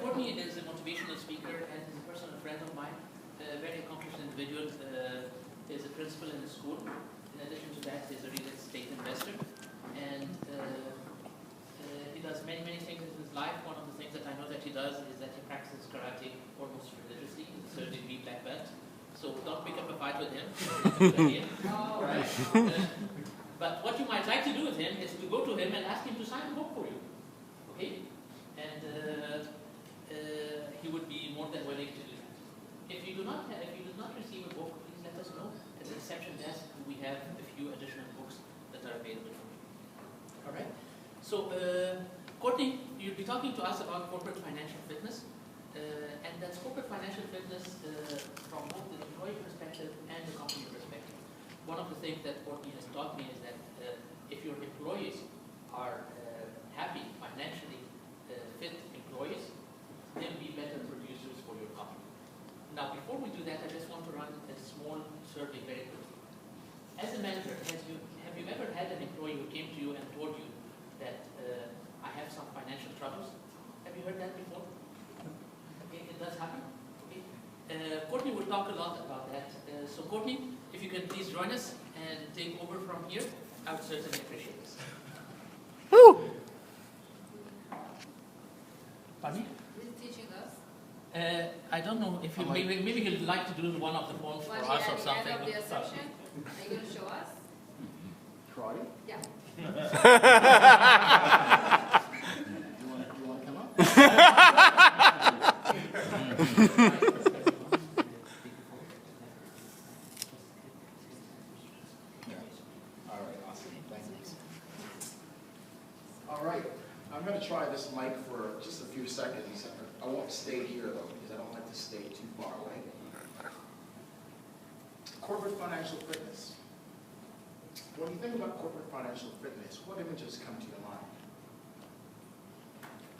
Courtney is a motivational speaker and is a personal friend of mine, a very accomplished individual, is a principal in the school. In addition to that, he's a real estate investor, and he does many, many things in his life. One of the things that I know that he does is that he practices karate almost religiously. He's a third-degree black belt. So don't pick up a fight with him. Oh. Right? But what you might like to do with him is to go to him and ask him to sign a book for you. Okay? And he would be more than willing to do that. If you do not receive a book, please let us know. At the reception desk, we have a few additional books that are available for you. All right? So, Courtney, you'll be talking to us about corporate financial fitness. And that's corporate financial fitness from both the employee perspective and the company perspective. One of the things that Courtney has taught me is that if your employees are happy, financially fit employees, they'll be better producers for your company. Now, before we do that, I just want to run a small survey very quickly. As a manager, have you ever had an employee who came to you and told you that I have some financial troubles? Have you heard that before? Okay, it does happen. Okay. Courtney will talk a lot about that. So Courtney, if you can please join us and take over from here, I would certainly appreciate this. Woo! Pardon me? He's teaching us. I don't know if you maybe you'd like to do one of the poems for us or something. At the end of the session, are you going to show us? Try. Yeah. You want to come up? All right, awesome. Thanks. All right, I'm going to try this mic for just a few seconds. I won't stay here though, because I don't like to stay too far away. Corporate financial fitness. When you think about corporate financial fitness, what images come to your mind?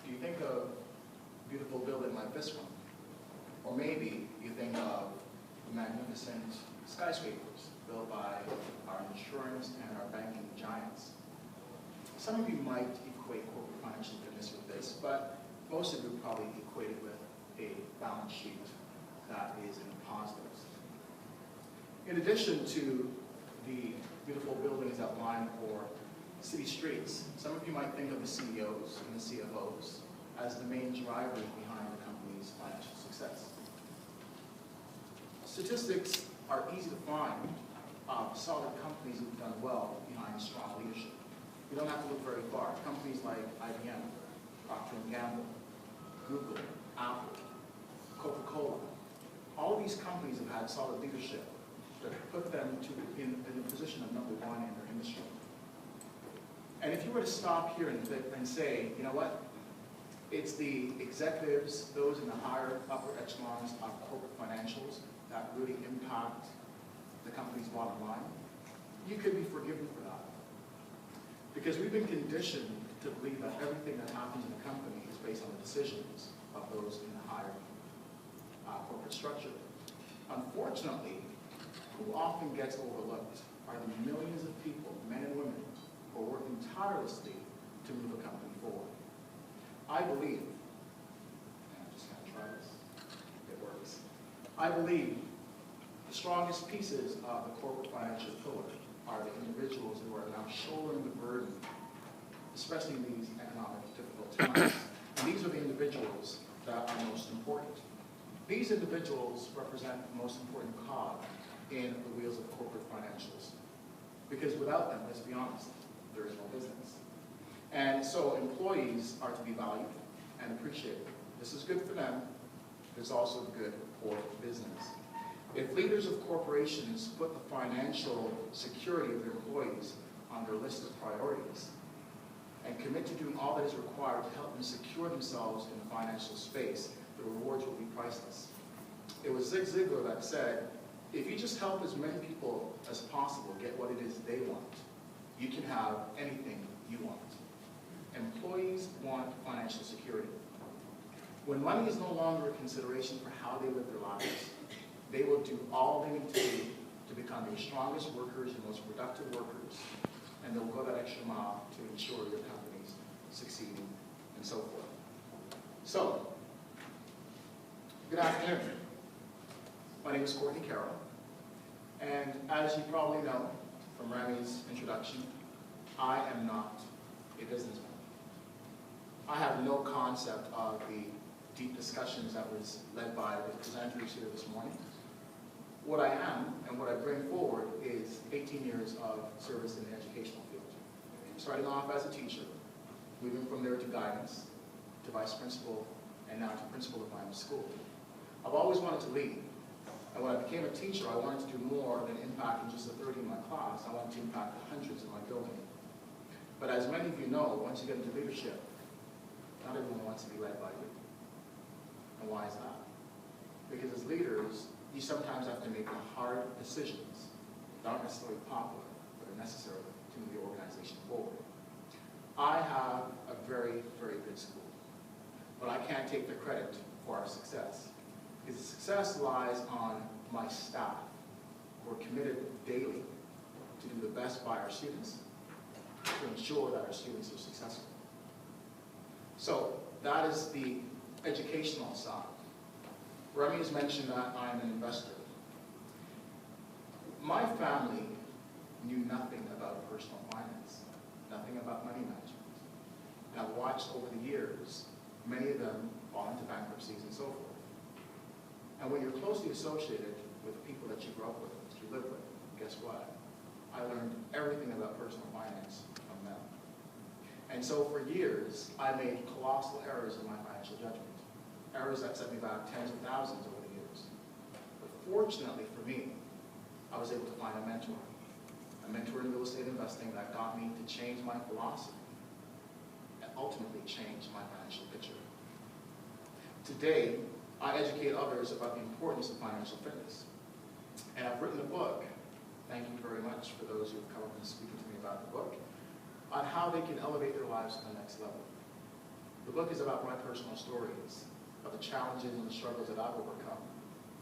Do you think of a beautiful building like this one? Or maybe you think of magnificent skyscrapers built by our insurance and our banking giants. Some of you might equate corporate financial fitness with this, but most of you probably equate it with a balance sheet that is in positives. In addition to the beautiful buildings that line for city streets, some of you might think of the CEOs and the CFOs as the main drivers behind the company's financial success. Statistics are easy to find of solid companies who've done well behind strong leadership. You don't have to look very far. Companies like IBM, Procter & Gamble, Google, Apple, Coca-Cola, all of these companies have had solid leadership that put them in a position of number one in their industry. And if you were to stop here and say, you know what, it's the executives, those in the higher upper echelons of corporate financials that really impact the company's bottom line, you could be forgiven for that. Because we've been conditioned to believe that everything that happens in a company is based on the decisions of those in the higher corporate structure. Unfortunately, who often gets overlooked are the millions of people, men and women, who are working tirelessly to move a company forward. I believe, and I'm just going to try this, it works. I believe the strongest pieces of the corporate financial pillar are the individuals who are now shouldering the burden, especially in these economic difficult times. And these are the individuals that are most important. These individuals represent the most important cog in the wheels of corporate financials. Because without them, let's be honest, there is no business. And so employees are to be valued and appreciated. This is good for them. It's also good for business. If leaders of corporations put the financial security of their employees on their list of priorities and commit to doing all that is required to help them secure themselves in the financial space, the rewards will be priceless. It was Zig Ziglar that said, if you just help as many people as possible get what it is they want, you can have anything you want. Employees want financial security. When money is no longer a consideration for how they live their lives, they will do all they need to do to become your strongest workers, your most productive workers, and they'll go that extra mile to ensure your company's succeeding and so forth. So, Good afternoon. My name is Courtney Carroll, and as you probably know from Remy's introduction, I am not a businessman. I have no concept of the deep discussions that was led by the presenters here this morning. What I am and what I bring forward is 18 years of service in the educational field. Starting off as a teacher, moving from there to guidance, to vice principal, and now to principal of my own school. I've always wanted to lead. And when I became a teacher, I wanted to do more than impacting just the 30 in my class. I wanted to impact the hundreds in my building. But as many of you know, once you get into leadership, not everyone wants to be led by you. And why is that? Because as leaders, you sometimes have to make the hard decisions that aren't necessarily popular, but are necessary to move the organization forward. I have a very, very good school, but I can't take the credit for our success. Because the success lies on my staff, who are committed daily to do the best by our students, to ensure that our students are successful. So that is the educational side. Remy has mentioned that I'm an investor. My family knew nothing about personal finance, nothing about money management. And I've watched over the years, many of them fall into bankruptcies and so forth. And when you're closely associated with the people that you grew up with, that you live with, guess what? I learned everything about personal finance from them. And so for years, I made colossal errors in my financial judgment. Errors that set me back tens of thousands over the years. But fortunately for me, I was able to find a mentor in real estate investing that got me to change my philosophy and ultimately change my financial picture. Today, I educate others about the importance of financial fitness. And I've written a book, thank you very much for those who have come up and speaking to me about the book, on how they can elevate their lives to the next level. The book is about my personal stories of the challenges and the struggles that I've overcome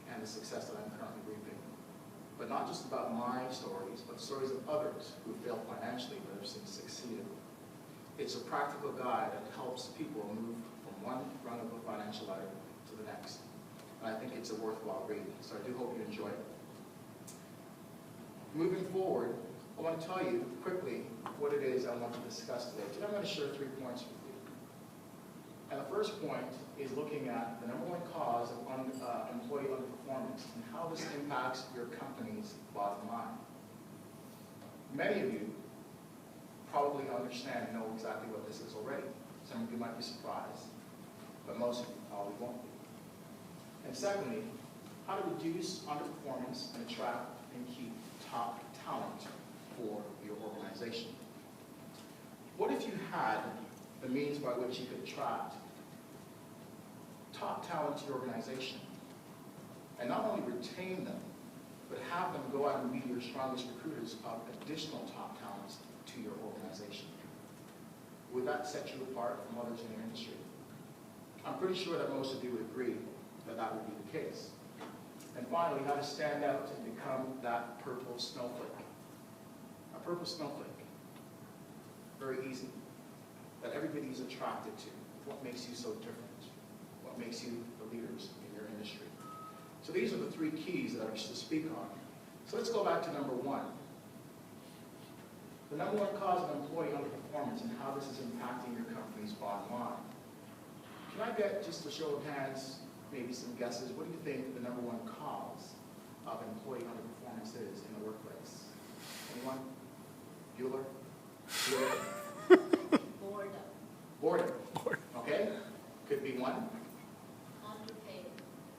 and the success that I'm currently reaping. But not just about my stories, but stories of others who failed financially but have since succeeded. It's a practical guide that helps people move from one rung of the financial ladder to the next. And I think it's a worthwhile read, so I do hope you enjoy it. Moving forward, I want to tell you quickly what it is I want to discuss today. Today I'm going to share 3 points with you. And the first point is looking at the number one cause of employee underperformance and how this impacts your company's bottom line. Many of you probably understand and know exactly what this is already. Some of you might be surprised, but most of you probably won't be. And secondly, how to reduce underperformance and attract and keep top talent for your organization. What if you had the means by which you could attract top talent to your organization and not only retain them, but have them go out and be your strongest recruiters of additional top talents to your organization? Would that set you apart from others in your industry? I'm pretty sure that most of you would agree that that would be the case. And finally, how to stand out and become that purple snowflake. A purple snowflake. Very easy. That everybody is attracted to. What makes you so different? What makes you the leaders in your industry? So these are the 3 keys that I wish to speak on. So let's go back to number 1. The number 1 cause of employee underperformance and how this is impacting your company's bottom line. Can I get just a show of hands, maybe some guesses? What do you think the number 1 cause of employee underperformance is in the workplace? Anyone? Bueller? Boredom. Okay? Could be one.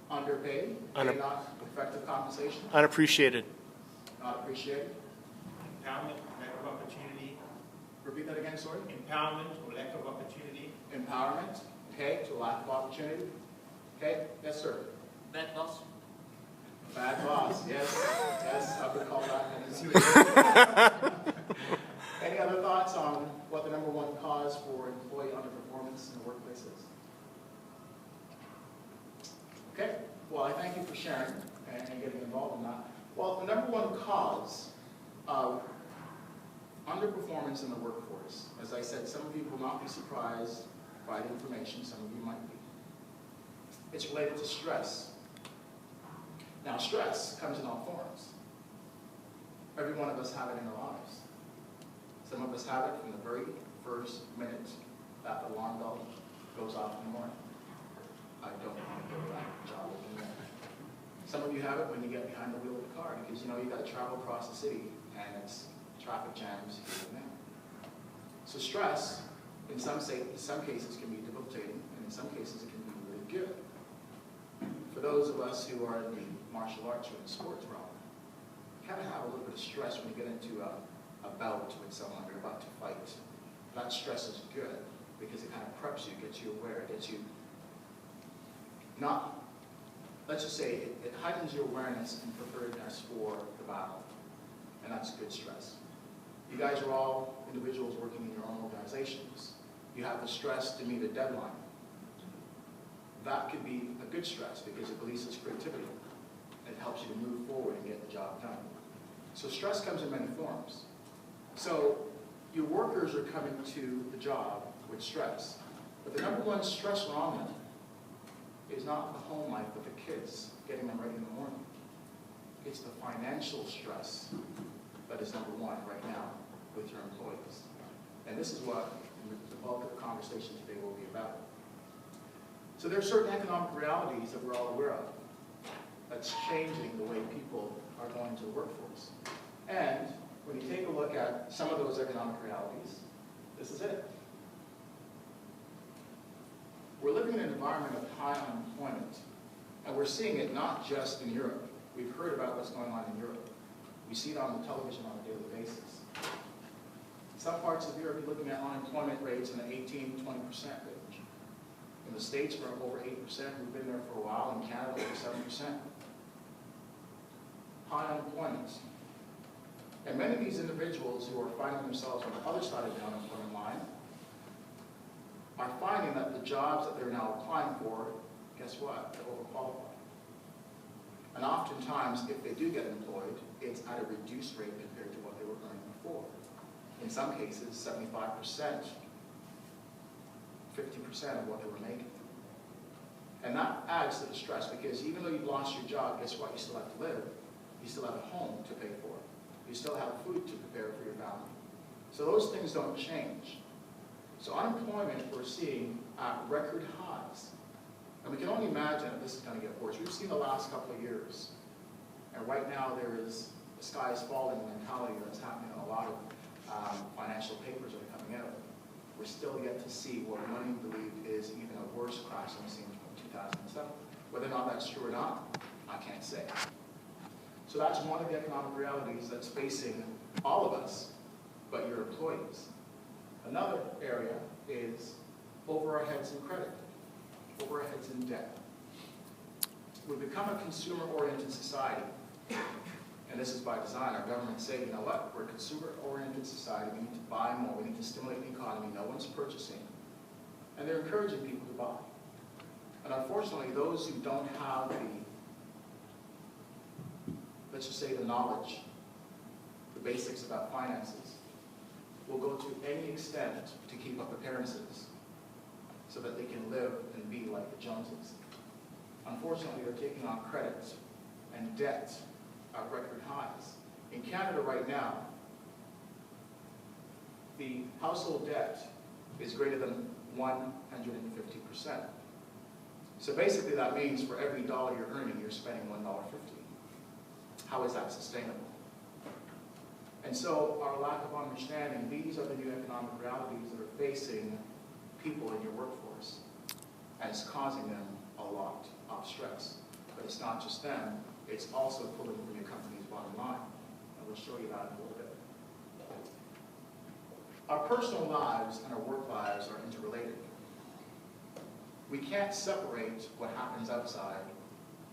Underpaid. Okay, not effective compensation. Unappreciated. Not appreciated. Empowerment, lack of opportunity. Repeat that again, sorry. Empowerment or lack of opportunity. Empowerment. Okay, to lack of opportunity. Okay, yes, sir. Bad boss. Bad boss, yes. Yes, I would call that. Any other thoughts on what the number 1 cause for employee underperformance in the workplace is? Okay, well, I thank you for sharing and getting involved in that. Well, the number 1 cause of underperformance in the workforce, as I said, some of you will not be surprised by the information, some of you might be. It's related to stress. Now, stress comes in all forms. Every one of us have it in our lives. Some of us have it from the very first minute that the alarm bell goes off in the morning. I don't want to go to that job again. Some of you have it when you get behind the wheel of the car because you know you got to travel across the city and it's traffic jams here and there. So stress, in some cases, can be debilitating, and in some cases, it can be really good. For those of us who are in the martial arts or in the sports realm, you kind of have a little bit of stress when you get into a bout with someone you're about to fight. That stress is good because it kind of preps you, gets you aware, gets you not, let's just say, it heightens your awareness and preparedness for the battle, and that's good stress. You guys are all individuals working in your own organizations. You have the stress to meet a deadline. That could be a good stress because it releases creativity. It helps you to move forward and get the job done. So stress comes in many forms. So your workers are coming to the job with stress. But the number one stressor on them is not the home life with the kids, getting them ready in the morning. It's the financial stress that is number one right now with your employees. And this is what the bulk of the conversation today will be about. So there are certain economic realities that we're all aware of that's changing the way people are going to the workforce. And when you take a look at some of those economic realities, this is it. We're living in an environment of high unemployment, and we're seeing it not just in Europe. We've heard about what's going on in Europe. We see it on the television on a daily basis. Some parts of Europe, you're looking at unemployment rates in the 18 to 20% range. In the States, we're over 8%. We've been there for a while. In Canada, over 7%. High unemployment. And many of these individuals who are finding themselves on the other side of the unemployment line are finding that the jobs that they're now applying for, guess what? They're overqualified. And oftentimes, if they do get employed, it's at a reduced rate compared to what they were earning before. In some cases, 75%, 50% of what they were making. And that adds to the stress because even though you've lost your job, guess what? You still have to live. You still have a home to pay for. You still have food to prepare for your family. So those things don't change. So unemployment we're seeing at record highs. And we can only imagine that this is going to get worse. We've seen the last couple of years. And right now there is the sky is falling mentality that's happening in a lot of financial papers that are coming out. We're still yet to see what many believe is even a worse crash than we've seen from 2007. Whether or not that's true or not, I can't say. So that's one of the economic realities that's facing all of us, but your employees. Another area is over our heads in credit, over our heads in debt. We've become a consumer-oriented society. And this is by design. Our government say, you know what, we're a consumer-oriented society. We need to buy more. We need to stimulate the economy. No one's purchasing. And they're encouraging people to buy. And unfortunately, those who don't have the, let's just say the knowledge, the basics about finances, will go to any extent to keep up appearances so that they can live and be like the Joneses. Unfortunately, they're taking on credit and debt at record highs. In Canada right now, the household debt is greater than 150%. So basically that means for every dollar you're earning, you're spending $1.50. How is that sustainable? And so our lack of understanding, these are the new economic realities that are facing people in your workforce. And it's causing them a lot of stress. But it's not just them, it's also pulling from your company's bottom line. And we'll show you that in a little bit. Our personal lives and our work lives are interrelated. We can't separate what happens outside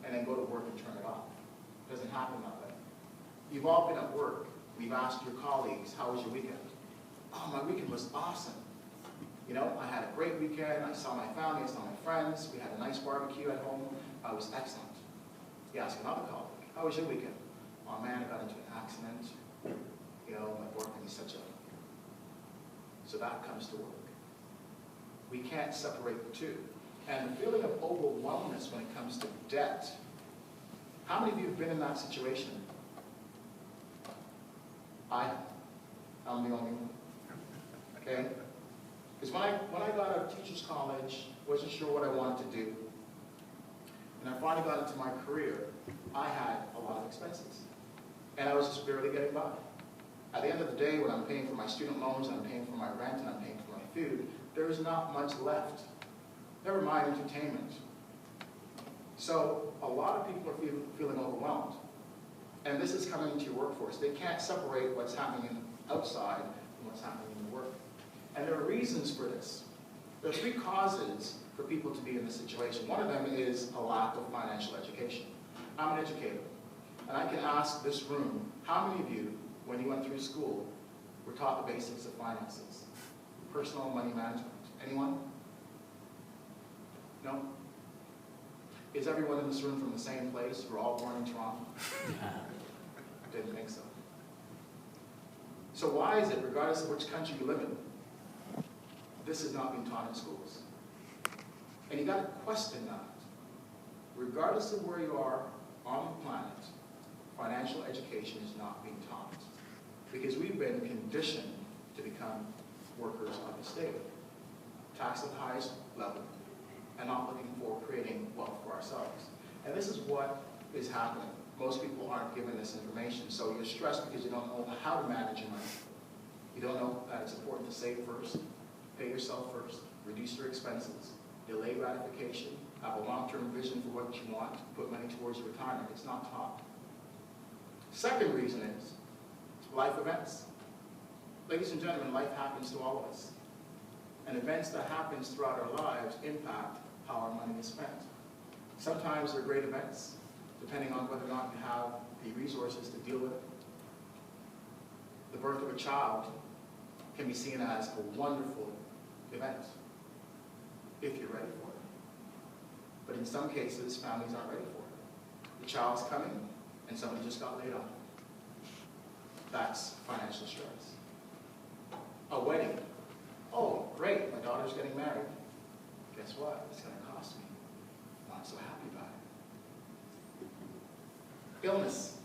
and then go to work and turn it off. It doesn't happen that way. You've all been at work. We've asked your colleagues, how was your weekend? Oh, my weekend was awesome. You know, I had a great weekend. I saw my family, I saw my friends. We had a nice barbecue at home. It was excellent. You ask another colleague, how was your weekend? Oh man, I got into an accident. You know, my boyfriend is such a... So that comes to work. We can't separate the two. And the feeling of overwhelmness when it comes to debt, how many of you have been in that situation? I'm the only one. Okay? Because when I got out of teacher's college, wasn't sure what I wanted to do. And I finally got into my career, I had a lot of expenses. And I was just barely getting by. At the end of the day, when I'm paying for my student loans, and I'm paying for my rent, and I'm paying for my food, there is not much left. Never mind entertainment. So a lot of people are feeling overwhelmed. And this is coming into your workforce. They can't separate what's happening outside from what's happening in the work. And there are reasons for this. There are 3 causes for people to be in this situation. One of them is a lack of financial education. I'm an educator, and I can ask this room, how many of you, when you went through school, were taught the basics of finances? Personal money management. Anyone? No? Is everyone in this room from the same place? We're all born in Toronto? Didn't think so. So why is it, regardless of which country you live in, this is not being taught in schools? And you got to question that. Regardless of where you are on the planet, financial education is not being taught. Because we've been conditioned to become workers of the state. Taxed at the highest level, and not looking for creating wealth for ourselves. And this is what is happening. Most people aren't given this information, so you're stressed because you don't know how to manage your money. You don't know that it's important to save first, pay yourself first, reduce your expenses, delay gratification, have a long-term vision for what you want, put money towards your retirement. It's not taught. Second reason is life events. Ladies and gentlemen, life happens to all of us. And events that happens throughout our lives impact how our money is spent. Sometimes they're great events, depending on whether or not you have the resources to deal with it. The birth of a child can be seen as a wonderful event, if you're ready for it. But in some cases, families aren't ready for it. The child's coming, and somebody just got laid off. That's financial stress. A wedding. Oh, great, my daughter's getting married. Guess what? It's going to cost me. I'm not so happy about it. Illness.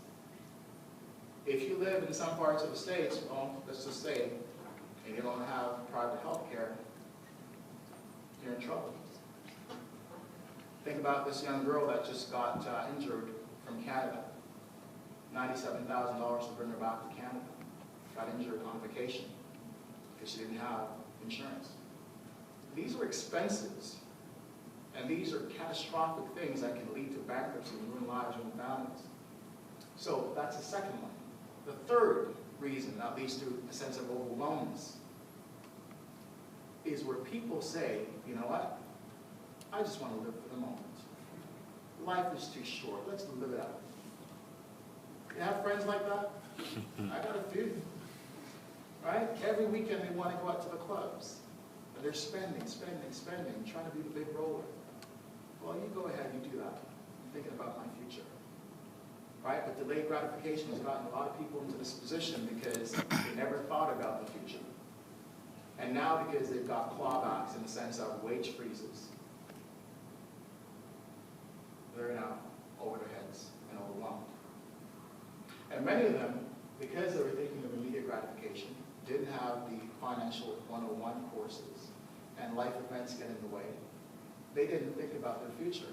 If you live in some parts of the States, well, let's just say, and you don't have private health care, you're in trouble. Think about this young girl that just got injured from Canada. $97,000 to bring her back to Canada. Got injured on vacation because she didn't have insurance. These are expenses, and these are catastrophic things that can lead to bankruptcy and ruin lives and families. So that's the second one. The third reason that leads to a sense of overwhelmness is where people say, you know what, I just want to live for the moment. Life is too short, let's live it out. You have friends like that? I got a few. Right? Every weekend they want to go out to the clubs. And they're spending, trying to be the big roller. Well, you go ahead, you do that. I'm thinking about my future. Right? But delayed gratification has gotten a lot of people into this position because they never thought about the future. And now because they've got clawbacks in the sense of wage freezes, they're now over their heads and overwhelmed. And many of them, because they were thinking of immediate gratification, didn't have the financial 101 courses, and life events get in the way. They didn't think about their future.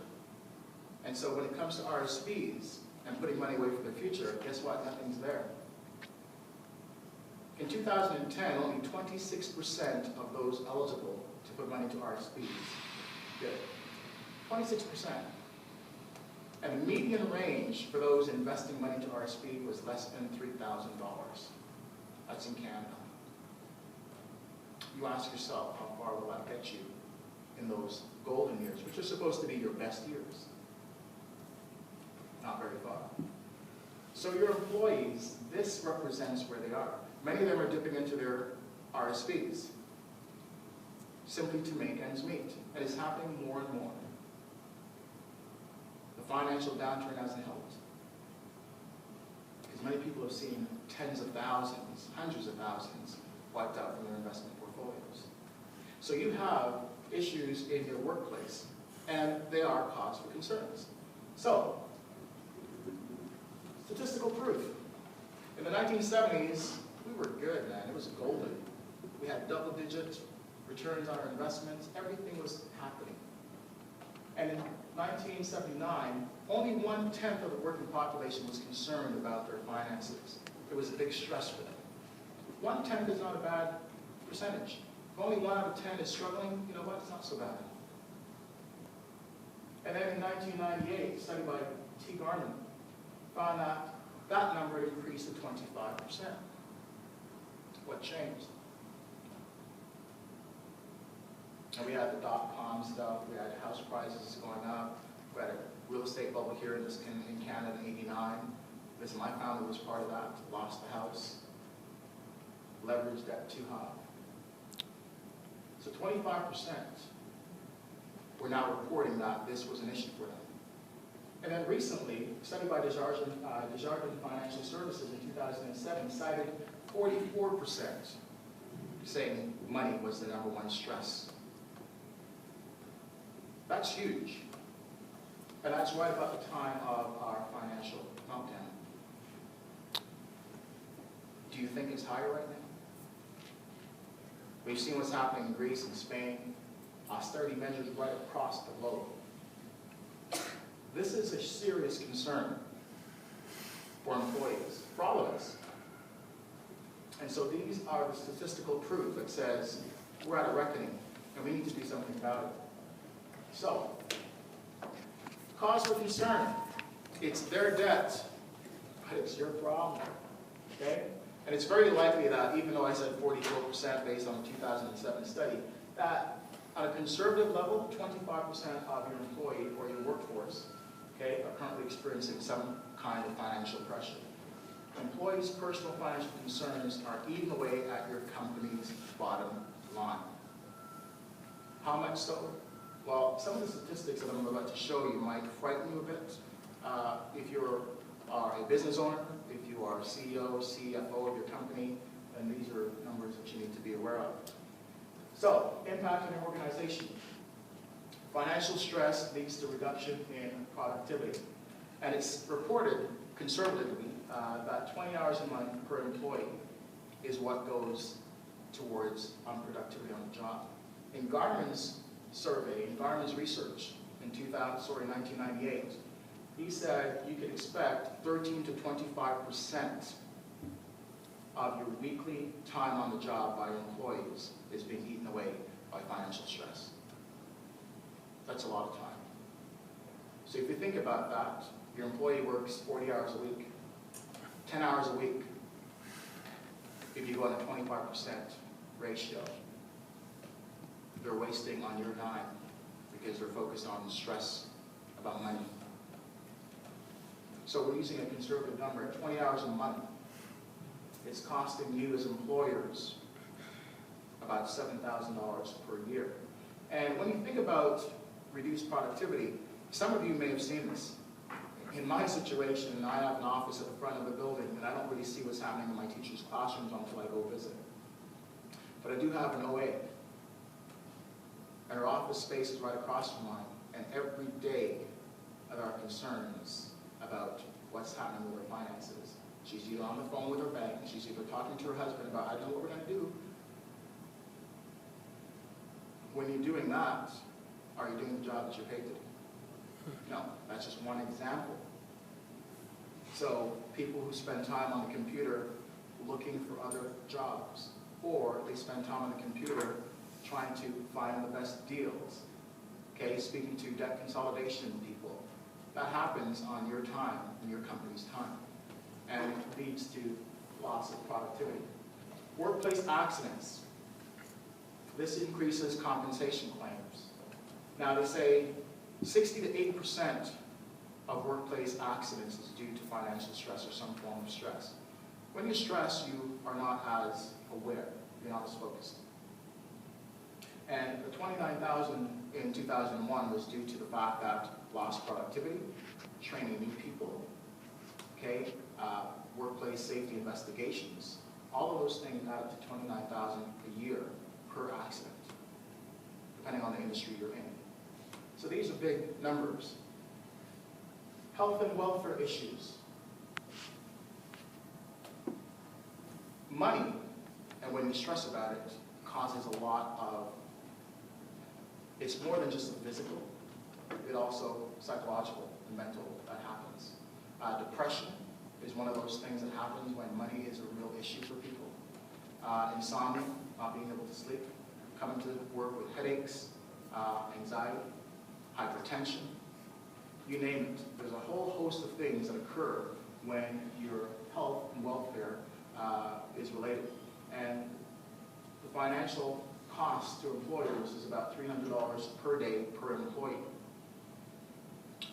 And so when it comes to RSPs and putting money away for their future, guess what? Nothing's there. In 2010, only 26% of those eligible to put money to RSPs did. 26%. And the median range for those investing money to RSP was less than $3,000. That's in Canada. You ask yourself, how far will that get you in those golden years, which are supposed to be your best years? Not very far. So your employees, this represents where they are. Many of them are dipping into their RSPs simply to make ends meet. And it's happening more and more. The financial downturn hasn't helped. Because many people have seen tens of thousands, hundreds of thousands wiped out from their investment portfolios. So you have issues in your workplace, and they are cause for concerns. So, statistical proof. In the 1970s, we were good, man. It was golden. We had double-digit returns on our investments. Everything was happening. And in 1979, only 1/10 of the working population was concerned about their finances. It was a big stress for them. 1/10 is not a bad percentage. If only 1 out of 10 is struggling, you know what, it's not so bad. And then in 1998, a study by T. Garman found that that number increased to 25%. What changed? And we had the dot-com stuff, we had house prices going up, we had a real estate bubble here in Canada in '89. Because my family was part of that, lost the house, leverage debt too high. So 25% were now reporting that this was an issue for them. And then recently, a study by Desjardins Financial Services in 2007 cited 44% saying money was the #1 stress. That's huge. And that's right about the time of our financial meltdown. Do you think it's higher right now? We've seen what's happening in Greece and Spain. Austerity measures right across the globe. This is a serious concern for employees, for all of us. And so these are the statistical proof that says we're at a reckoning and we need to do something about it. So, cause for concern. It's their debt, but it's your problem. Okay? And it's very likely that, even though I said 44% based on the 2007 study, that on a conservative level, 25% of your employee or your workforce, okay, are currently experiencing some kind of financial pressure. Employees' personal financial concerns are eating away at your company's bottom line. How much so? Well, some of the statistics that I'm about to show you might frighten you a bit. If you are a business owner, if you are a CEO, CFO of your company, then these are numbers that you need to be aware of. So, impact on your organization. Financial stress leads to reduction in productivity. And it's reported conservatively that 20 hours a month per employee is what goes towards unproductivity on the job. In Garmin's survey, in Garmin's research in 1998, he said you could expect 13 to 25% of your weekly time on the job by employees is being eaten away by financial stress. That's a lot of time. So if you think about that, your employee works 40 hours a week, 10 hours a week. If you go on a 25% ratio, they're wasting on your dime because they're focused on stress about money. So we're using a conservative number at 20 hours a month. It's costing you as employers about $7,000 per year. And when you think about reduced productivity, some of you may have seen this. In my situation, I have an office at the front of the building, and I don't really see what's happening in my teachers' classrooms until I go visit. But I do have an OA. And our office space is right across from mine, and every day there are concerns about what's happening with her finances. She's either on the phone with her bank, she's either talking to her husband about, I don't know what we're going to do. When you're doing that, are you doing the job that you're paid to do? No, that's just one example. So people who spend time on the computer looking for other jobs, or they spend time on the computer trying to find the best deals, okay, speaking to debt consolidation people, that happens on your time and your company's time, and it leads to loss of productivity. Workplace accidents. This increases compensation claims. Now they say 60 to 80% of workplace accidents is due to financial stress or some form of stress. When you're stressed, you are not as aware, you're not as focused. And the 29,000 in 2001 was due to the fact that lost productivity, training new people, okay, workplace safety investigations, all of those things add up to 29,000 a year per accident. depending on the industry you're in. So these are big numbers. Health and welfare issues. Money, and when you stress about it, causes a lot of, it's more than just the physical, it also psychological and mental that happens. Depression is one of those things that happens when money is a real issue for people. Insomnia, not being able to sleep, coming to work with headaches, anxiety, hypertension, you name it. There's a whole host of things that occur when your health and welfare is related. And the financial cost to employers is about $300 per day per employee.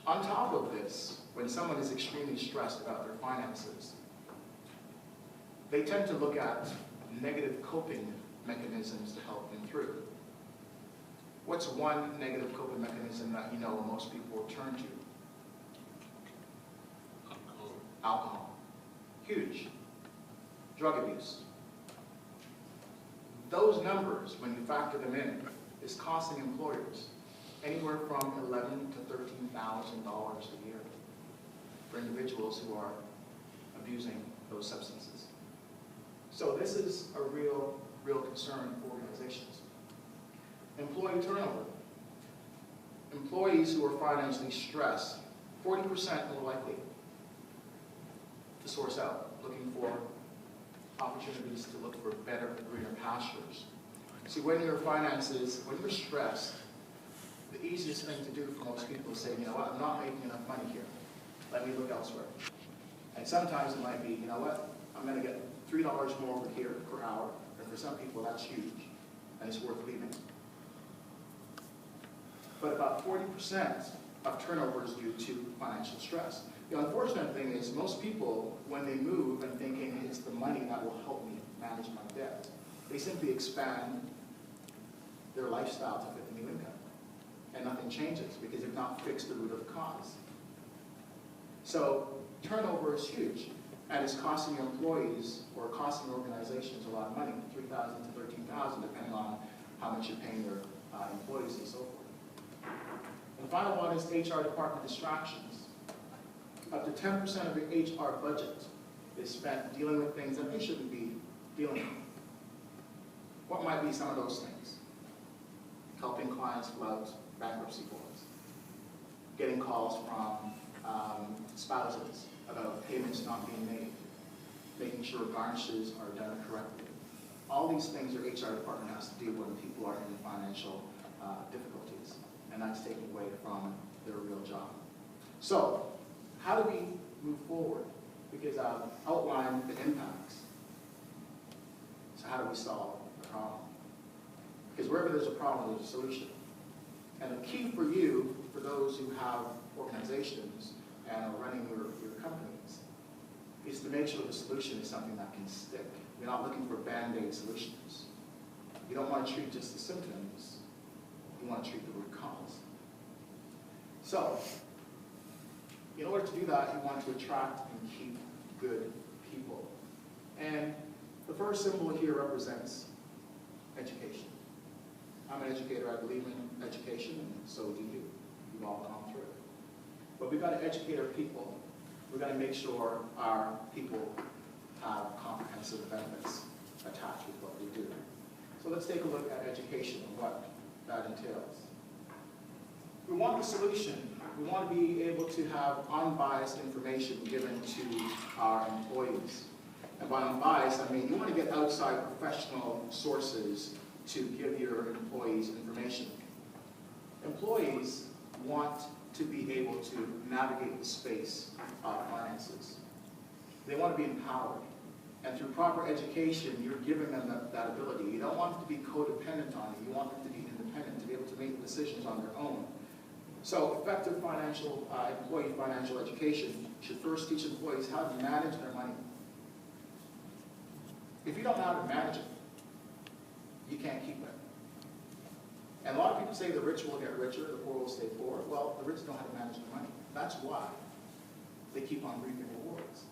On top of this, when someone is extremely stressed about their finances, they tend to look at negative coping mechanisms to help them through. What's one negative coping mechanism that you know most people will turn to? Alcohol. Huge. Drug abuse. Those numbers, when you factor them in, is costing employers anywhere from $11,000 to $13,000 a year for individuals who are abusing those substances. So this is a real concern for organizations. Employee turnover. Employees who are financially stressed, 40% more likely to source out, looking for opportunities to look for better, greener pastures. See, when your finances, when you're stressed, the easiest thing to do for most people is say, you know what, I'm not making enough money here. Let me look elsewhere. And sometimes it might be, you know what, I'm going to get $3 more over here per hour, and for some people that's huge, and it's worth leaving. But about 40% of turnover is due to financial stress. The unfortunate thing is most people, when they move and thinking it's the money that will help me manage my debt, they simply expand their lifestyle to fit the new income. And nothing changes because they've not fixed the root of the cause. So turnover is huge, and it's costing employees or costing organizations a lot of money, $3,000 to $13,000, depending on how much you're paying your employees and so forth. And the final one is HR department distractions. Up to 10% of your HR budget is spent dealing with things that they shouldn't be dealing with. What might be some of those things? Helping clients fill out bankruptcy forms, getting calls from spouses about payments not being made, making sure garnishes are done correctly. All these things your HR department has to do when people are in financial difficulties, and that's taken away from their real job. So, how do we move forward? Because I've outlined the impacts. So how do we solve the problem? Because wherever there's a problem, there's a solution. And the key for you, for those who have organizations and are running your companies, is to make sure the solution is something that can stick. You're not looking for band-aid solutions. You don't want to treat just the symptoms. You want to treat the root cause. So, in order to do that, you want to attract and keep good people. And the first symbol here represents education. I'm an educator, I believe in education, and so do you. You've all gone through it. But we've got to educate our people. We've got to make sure our people have comprehensive benefits attached with what we do. So let's take a look at education and what that entails. We want the solution. We want to be able to have unbiased information given to our employees. And by unbiased, I mean you want to get outside professional sources to give your employees information. Employees want to be able to navigate the space of finances. They want to be empowered. And through proper education, you're giving them that ability. You don't want them to be codependent on you. You want them to be independent, to be able to make decisions on their own. So effective employee financial education should first teach employees how to manage their money. If you don't know how to manage it, you can't keep it. And a lot of people say the rich will get richer, the poor will stay poor. Well, the rich know how to manage their money. That's why they keep on reaping rewards.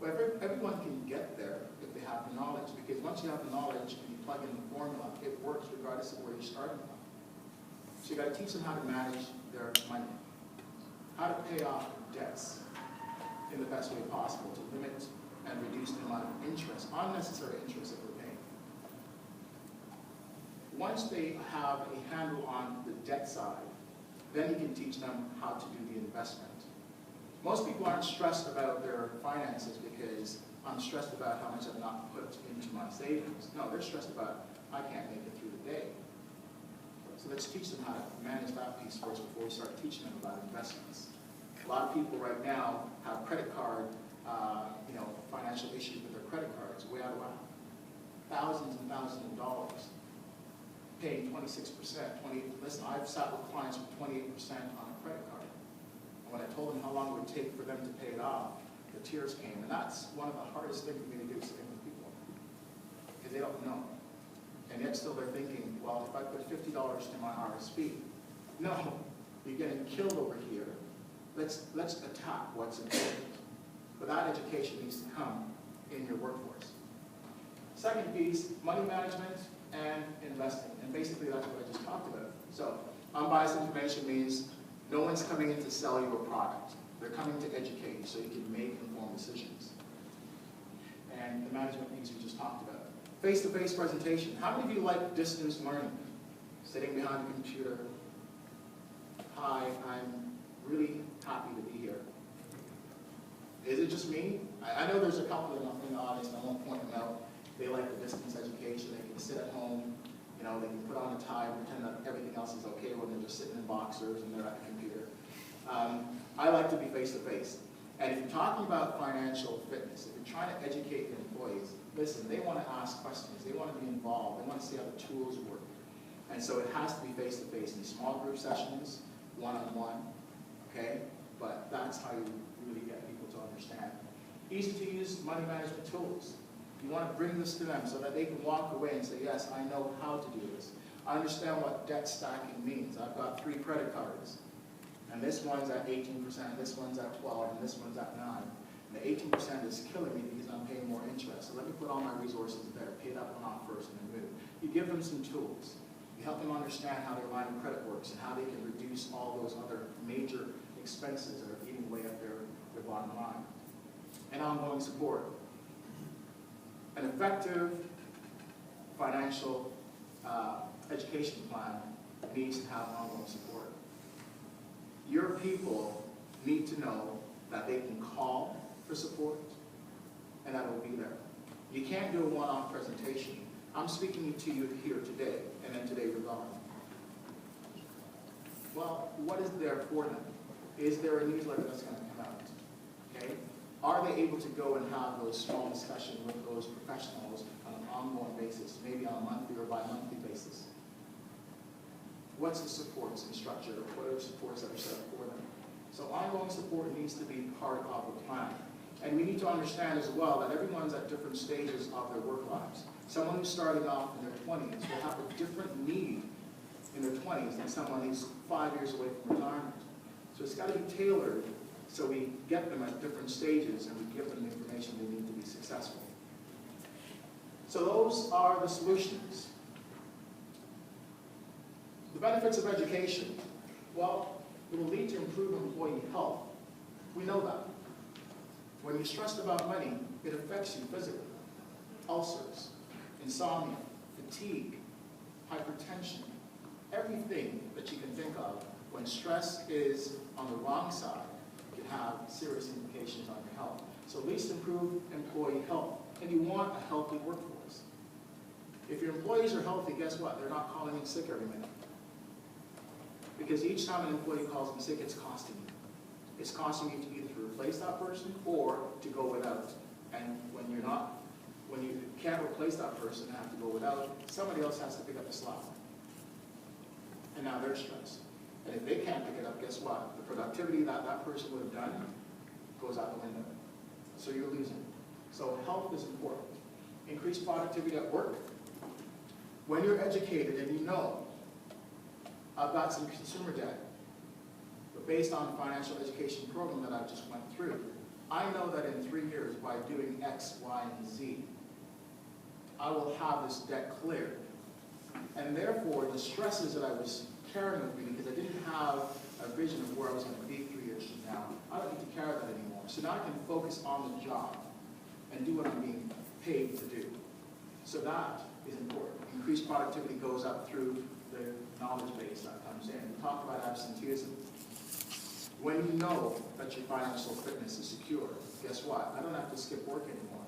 But everyone can get there if they have the knowledge, because once you have the knowledge and you plug in the formula, it works regardless of where you're starting from. So you got to teach them how to manage their money, how to pay off debts in the best way possible to limit and reduce the amount of interest, unnecessary interest that we're paying. Once they have a handle on the debt side, then you can teach them how to do the investment. Most people aren't stressed about their finances because I'm stressed about how much I've not put into my savings. No, they're stressed about, I can't make it through the day. So let's teach them how to manage that piece first before we start teaching them about investments. A lot of people right now have credit card, financial issues with their credit cards, way out of whack. Thousands and thousands of dollars, paying 26%, listen, I've sat with clients with 28% on a credit card. And when I told them how long it would take for them to pay it off, the tears came. And that's one of the hardest things for me to do, sitting with people, because they don't know. And yet still they're thinking, well, if I put $50 to my RSP, no, you're getting killed over here. Let's attack what's important. But that education needs to come in your workforce. Second piece, money management and investing. And basically that's what I just talked about. So unbiased information means no one's coming in to sell you a product. They're coming to educate you so you can make informed decisions. And the management piece we just talked about. Face-to-face presentation. How many of you like distance learning? Sitting behind a computer. Hi, I'm really happy to be here. Is it just me? I know there's a couple in the audience, and I won't point them out. They like the distance education. They can sit at home, they can put on a tie and pretend that everything else is okay when they're just sitting in boxers and they're at the computer. I like to be face-to-face. And if you're talking about financial fitness, if you're trying to educate your employees, listen, they want to ask questions. They want to be involved. They want to see how the tools work. And so it has to be face-to-face in small group sessions, one-on-one, okay? But that's how you really get people to understand. Easy to use money management tools. You want to bring this to them so that they can walk away and say, yes, I know how to do this. I understand what debt stacking means. I've got 3 credit cards. And this one's at 18%, this one's at 12%, and this one's at 9%. And the 18% is killing me because I'm paying more interest. So let me put all my resources there, pay that one off first, and then move. You give them some tools. You help them understand how their line of credit works and how they can reduce all those other major expenses that are eating away at their bottom line. And ongoing support. An effective financial education plan needs to have ongoing support. Your people need to know that they can call for support and that it will be there. You can't do a one-off presentation. I'm speaking to you here today, and then today you're gone. Well, what is there for them? Is there a newsletter that's going to come out? Okay? Are they able to go and have those small discussions with those professionals on an ongoing basis, maybe on a monthly or bi-monthly basis? What's the supports and structure? What are the supports that are set up for them? So ongoing support needs to be part of the plan. And we need to understand as well that everyone's at different stages of their work lives. Someone who's starting off in their 20s will have a different need in their 20s than someone who's 5 years away from retirement. So it's got to be tailored so we get them at different stages and we give them the information they need to be successful. So those are the solutions. The benefits of education. Well, it will lead to improved employee health. We know that. When you're stressed about money, it affects you physically. Ulcers, insomnia, fatigue, hypertension, everything that you can think of when stress is on the wrong side can have serious implications on your health. So at least improve employee health. And you want a healthy workforce. If your employees are healthy, guess what? They're not calling in sick every minute. Because each time an employee calls in sick, it's costing you. It's costing you to either to replace that person or to go without. And when you can't replace that person and have to go without, somebody else has to pick up the slack. And now they're stressed. And if they can't pick it up, guess what? The productivity that that person would have done goes out the window. So you're losing. So health is important. Increase productivity at work. When you're educated and you know, I've got some consumer debt, but based on the financial education program that I just went through, I know that in 3 years, by doing X, Y, and Z, I will have this debt cleared. And therefore, the stresses that I was caring of me because I didn't have a vision of where I was going to be 3 years from now. I don't need to care that anymore. So now I can focus on the job and do what I'm being paid to do. So that is important. Increased productivity goes up through the knowledge base that comes in. We talk about absenteeism. When you know that your financial fitness is secure, guess what? I don't have to skip work anymore.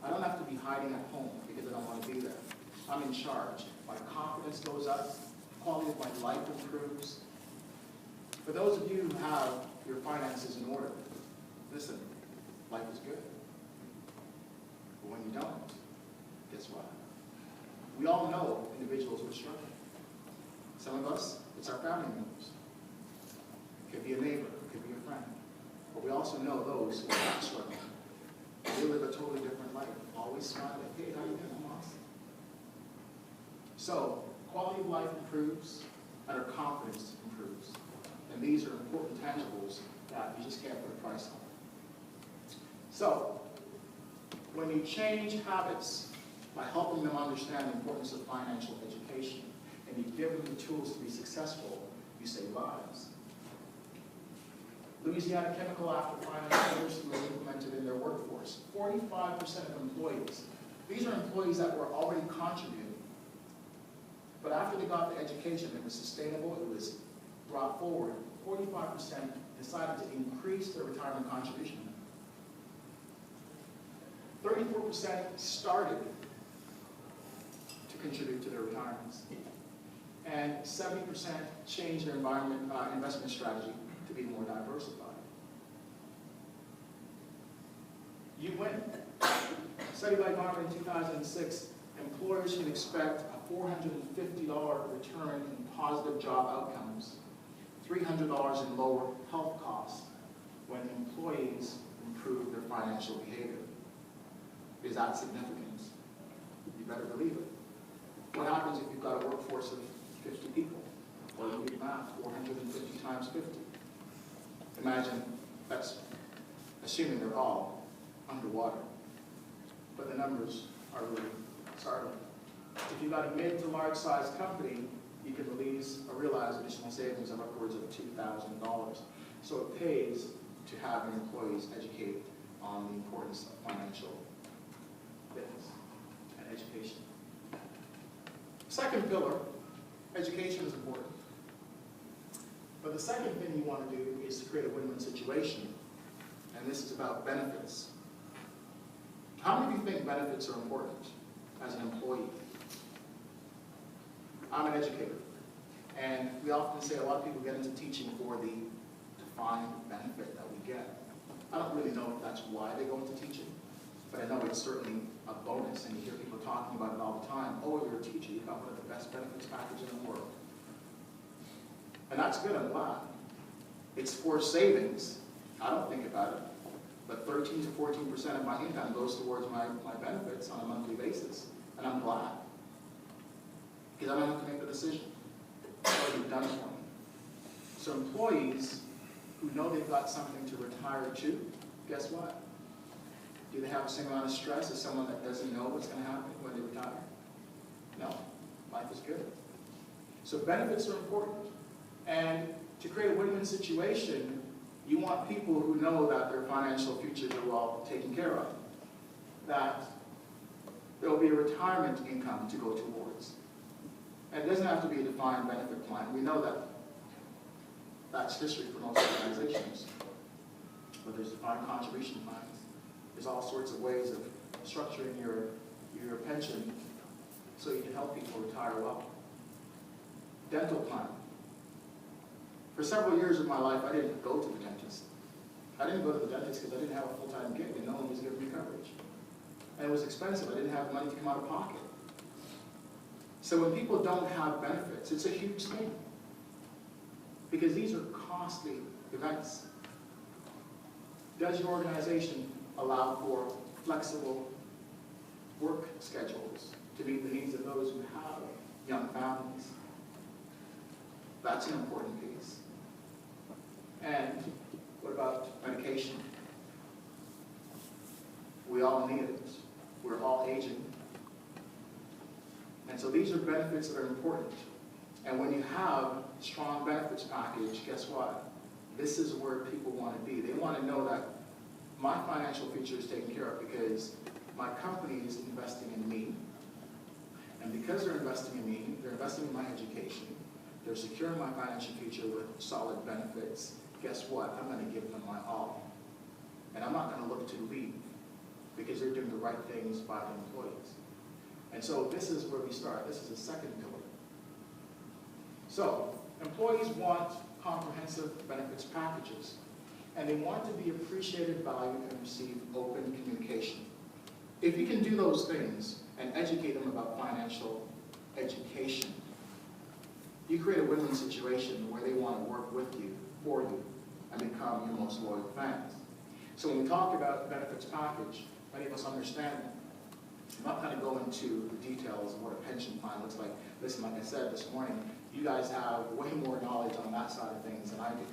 I don't have to be hiding at home because I don't want to be there. I'm in charge. My confidence goes up. Quality of my life improves. For those of you who have your finances in order, listen, life is good. But when you don't, guess what? We all know individuals who are struggling. Some of us, it's our family members. It could be a neighbor, it could be a friend. But we also know those who are not struggling. They live a totally different life. Always smiling. Hey, how you doing? I'm awesome. So, quality of life improves, and our confidence improves. And these are important tangibles that you just can't put a price on. So, when you change habits by helping them understand the importance of financial education, and you give them the tools to be successful, you save lives. Louisiana Chemical, after finance literacy was implemented in their workforce, 45% of employees, these are employees that were already contributing, but after they got the education, it was sustainable, it was brought forward, 45% decided to increase their retirement contribution. 34% started to contribute to their retirements. And 70% changed their investment strategy to be more diversified. You win. A study by Gartner in 2006, employers can expect a $450 return in positive job outcomes, $300 in lower health costs when employees improve their financial behavior. Is that significant? You better believe it. What happens if you've got a workforce of 50 people? Well, you do math, 450 times 50. Imagine, that's assuming they're all underwater. But the numbers are really startling. If you've got a mid to large size company, you can realize additional savings of upwards of $2,000. So it pays to have your employees educated on the importance of financial fitness and education. Second pillar, education is important. But the second thing you want to do is to create a win-win situation, and this is about benefits. How many of you think benefits are important as an employee? I'm an educator, and we often say a lot of people get into teaching for the defined benefit that we get. I don't really know if that's why they go into teaching, but I know it's certainly a bonus, and you hear people talking about it all the time. Oh, you're a teacher, you've got one of the best benefits packages in the world. And that's good, I'm glad. It's for savings. I don't think about it. But 13 to 14% of my income goes towards my benefits on a monthly basis. And I'm glad. Because I don't have to make the decision. It's already done for me. So employees who know they've got something to retire to, guess what? Do they have the same amount of stress as someone that doesn't know what's going to happen when they retire? No. Life is good. So benefits are important. And to create a win-win situation, you want people who know that their financial futures are well taken care of, that there will be a retirement income to go towards. And it doesn't have to be a defined benefit plan. We know that that's history for most organizations. But there's defined contribution plans. There's all sorts of ways of structuring your pension so you can help people retire well. Dental plan. For several years of my life, I didn't go to the dentist. I didn't go to the dentist because I didn't have a full-time gig and no one was giving me coverage. And it was expensive. I didn't have money to come out of pocket. So when people don't have benefits, it's a huge thing. Because these are costly events. Does your organization allow for flexible work schedules to meet the needs of those who have young families? That's an important piece. And what about medication? We all need it. We're all aging. And so these are benefits that are important. And when you have strong benefits package, guess what? This is where people want to be. They want to know that my financial future is taken care of because my company is investing in me. And because they're investing in me, they're investing in my education, they're securing my financial future with solid benefits. Guess what? I'm going to give them my all. And I'm not going to look to leave because they're doing the right things by the employees. And so this is where we start. This is the second pillar. So employees want comprehensive benefits packages, and they want to be appreciated, valued, and receive open communication. If you can do those things and educate them about financial education, you create a win-win situation where they want to work with you, for you, and become your most loyal fans. So when we talk about benefits package, many of us understand it. I'm not going to go into the details of what a pension plan looks like. Listen, like I said this morning, you guys have way more knowledge on that side of things than I do.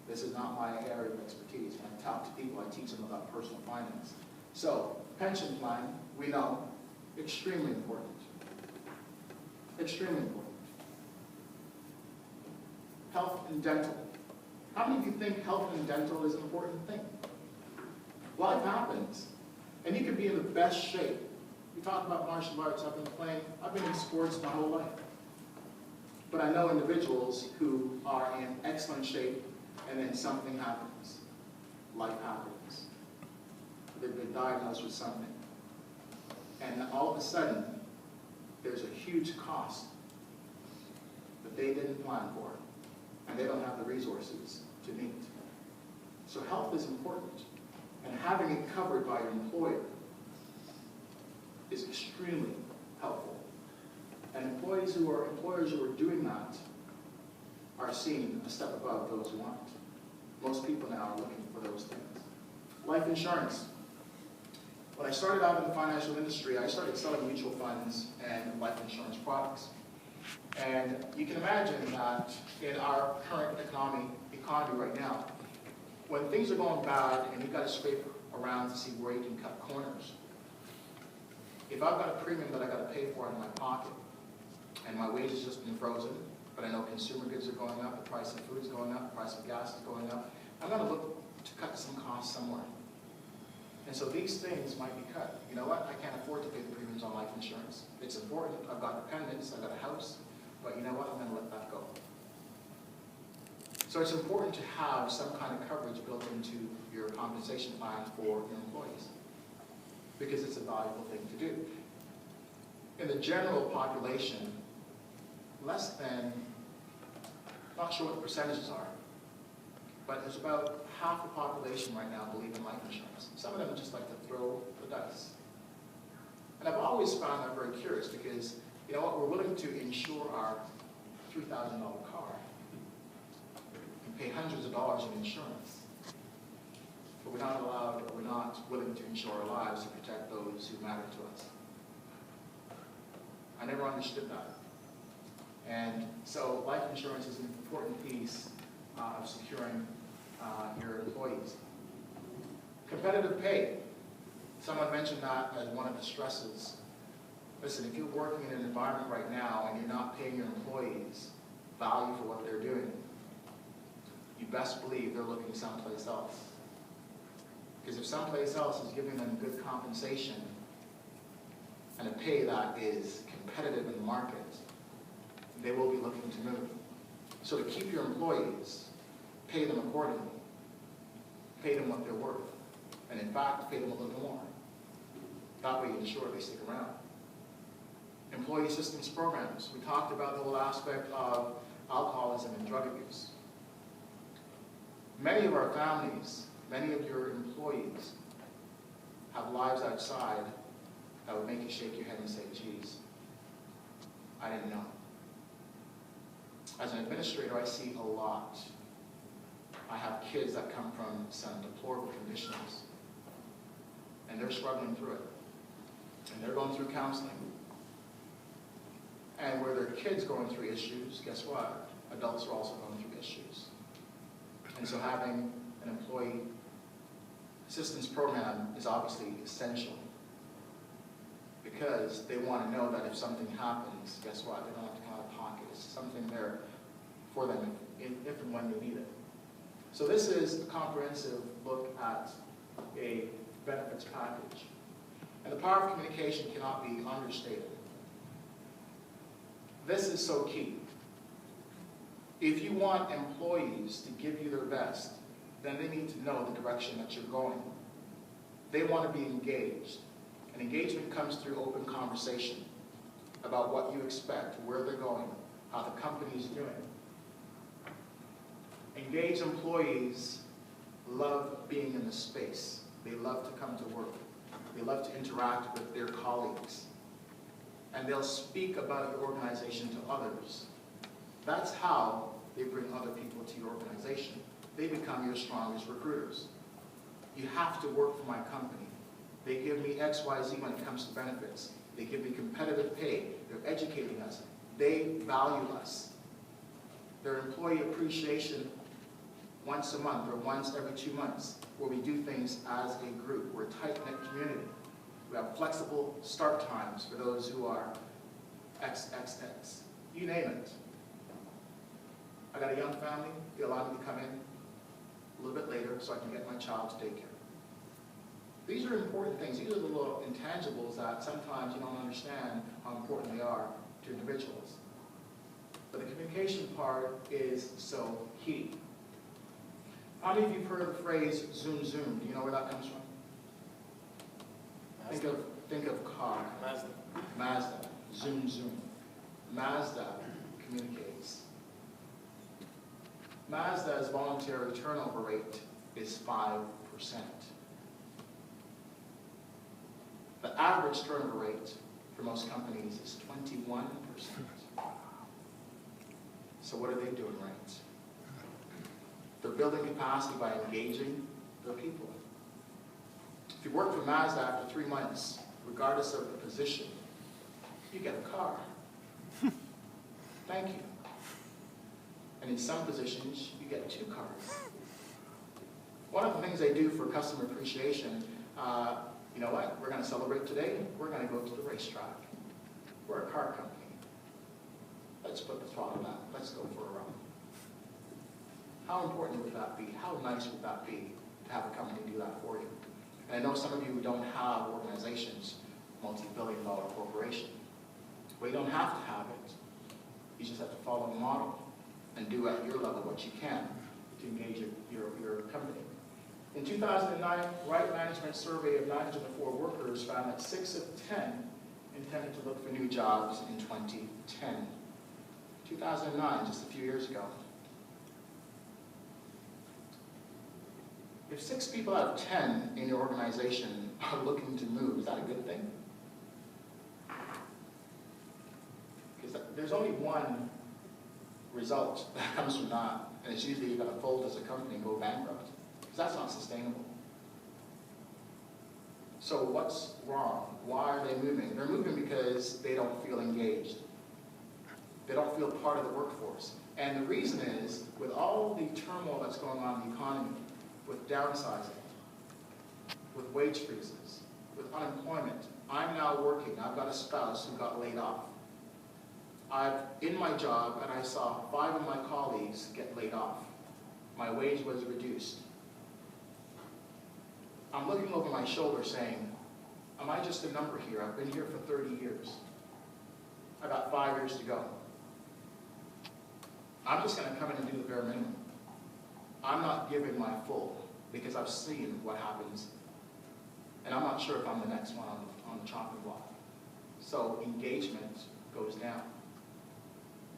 This is not my area of expertise. When I talk to people, I teach them about personal finance. So, pension plan, we know, extremely important. Extremely important. Health and dental. How many of you think health and dental is an important thing? Life happens. And you can be in the best shape. We talk about martial arts. I've been in sports my whole life. But I know individuals who are in excellent shape and then something happens. Life happens. They've been diagnosed with something. And all of a sudden, there's a huge cost that they didn't plan for. And they don't have the resources to meet. So health is important. And having it covered by your employer is extremely helpful. And employers who are doing that are seen a step above those who aren't. Most people now are looking for those things. Life insurance. When I started out in the financial industry, I started selling mutual funds and life insurance products. And you can imagine that in our current economy right now, when things are going bad and you've got to scrape around to see where you can cut corners, if I've got a premium that I've got to pay for out of my pocket, and my wage has just been frozen, but I know consumer goods are going up, the price of food is going up, the price of gas is going up, I'm going to look to cut some costs somewhere. And so these things might be cut. You know what? I can't afford to pay the premiums on life insurance. It's important. I've got dependents, I've got a house, but you know what? I'm going to let that go. So it's important to have some kind of coverage built into your compensation plan for your employees, because it's a valuable thing to do. In the general population, less than, not sure what the percentages are, but there's about half the population right now believe in life insurance. Some of them just like to throw the dice. And I've always found that very curious because, you know what, we're willing to insure our $3,000 car and pay hundreds of dollars in insurance. But we're not allowed, or we're not willing to insure our lives to protect those who matter to us. I never understood that. And so life insurance is an important piece of securing your employees. Competitive pay. Someone mentioned that as one of the stresses. Listen, if you're working in an environment right now and you're not paying your employees value for what they're doing, you best believe they're looking someplace else. Because if someplace else is giving them good compensation and a pay that is competitive in the market, they will be looking to move. So to keep your employees, pay them accordingly. Pay them what they're worth. And in fact, pay them a little more. That way you ensure they stick around. Employee assistance programs. We talked about the whole aspect of alcoholism and drug abuse. Many of our families, many of your employees have lives outside that would make you shake your head and say, geez, I didn't know. As an administrator, I see a lot. I have kids that come from some deplorable conditions, and they're struggling through it. And they're going through counseling. And where their kids going through issues, guess what? Adults are also going through issues. And so having an employee assistance program is obviously essential, because they want to know that if something happens, guess what? They don't have to come out of pocket. It's something there for them if and when they need it. So this is a comprehensive look at a benefits package. And the power of communication cannot be understated. This is so key. If you want employees to give you their best, then they need to know the direction that you're going. They want to be engaged. And engagement comes through open conversation about what you expect, where they're going, how the company is doing. Engaged employees love being in the space. They love to come to work. They love to interact with their colleagues. And they'll speak about your organization to others. That's how they bring other people to your organization. They become your strongest recruiters. You have to work for my company. They give me X, Y, Z when it comes to benefits. They give me competitive pay. They're educating us. They value us. Their employee appreciation once a month or once every 2 months, where we do things as a group. We're a tight-knit community. We have flexible start times for those who are XXX. You name it. I got a young family. They allow me to come in a little bit later so I can get my child to daycare. These are important things. These are the little intangibles that sometimes you don't understand how important they are to individuals. But the communication part is so key. How many of you have heard the phrase zoom zoom? Do you know where that comes from? Think of car. Mazda. Zoom zoom. Mazda communicates. Mazda's voluntary turnover rate is 5%. The average turnover rate for most companies is 21%. So what are they doing right? They're building capacity by engaging their people. If you work for Mazda after 3 months, regardless of the position, you get a car. Thank you. And in some positions, you get 2 cars. One of the things they do for customer appreciation, you know what, we're going to celebrate today, we're going to go to the racetrack. We're a car company. Let's put the throttle down, let's go for a run. How important would that be? How nice would that be to have a company do that for you? And I know some of you who don't have organizations, multi-billion-dollar corporation. Well, you don't have to have it. You just have to follow the model and do at your level what you can to engage your company. In 2009, Right Management survey of 904 workers found that 6 of 10 intended to look for new jobs in 2010. 2009, just a few years ago. If 6 people out of 10 in your organization are looking to move, is that a good thing? Because there's only one result that comes from that, and it's usually you've got to fold as a company and go bankrupt, because that's not sustainable. So what's wrong? Why are they moving? They're moving because they don't feel engaged. They don't feel part of the workforce. And the reason is, with all the turmoil that's going on in the economy, with downsizing, with wage freezes, with unemployment, I'm now working. I've got a spouse who got laid off. I'm in my job, and I saw 5 of my colleagues get laid off. My wage was reduced. I'm looking over my shoulder saying, am I just a number here? I've been here for 30 years. I got 5 years to go. I'm just going to come in and do the bare minimum. I'm not giving my full because I've seen what happens, and I'm not sure if I'm the next one on the chopping block. So engagement goes down.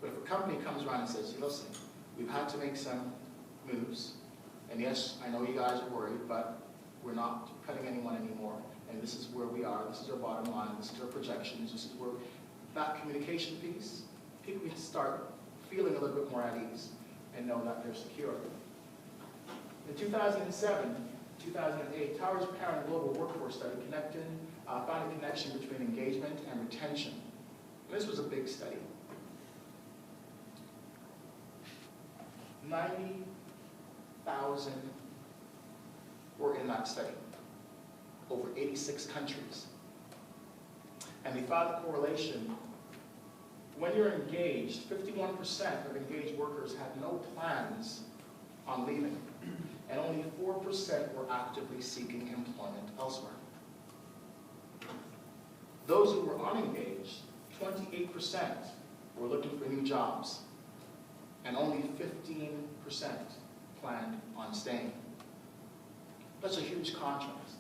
But if a company comes around and says, listen, we've had to make some moves, and yes, I know you guys are worried, but we're not cutting anyone anymore, and this is where we are, this is our bottom line, this is our projections, this is where that communication piece, people can start feeling a little bit more at ease and know that they're secure. In 2007, 2008, Towers Parent Global Workforce Study found a connection between engagement and retention. And this was a big study. 90,000 were in that study, over 86 countries. And they found a correlation. When you're engaged, 51% of engaged workers had no plans on leaving, and only 4% were actively seeking employment elsewhere. Those who were unengaged, 28% were looking for new jobs, and only 15% planned on staying. That's a huge contrast.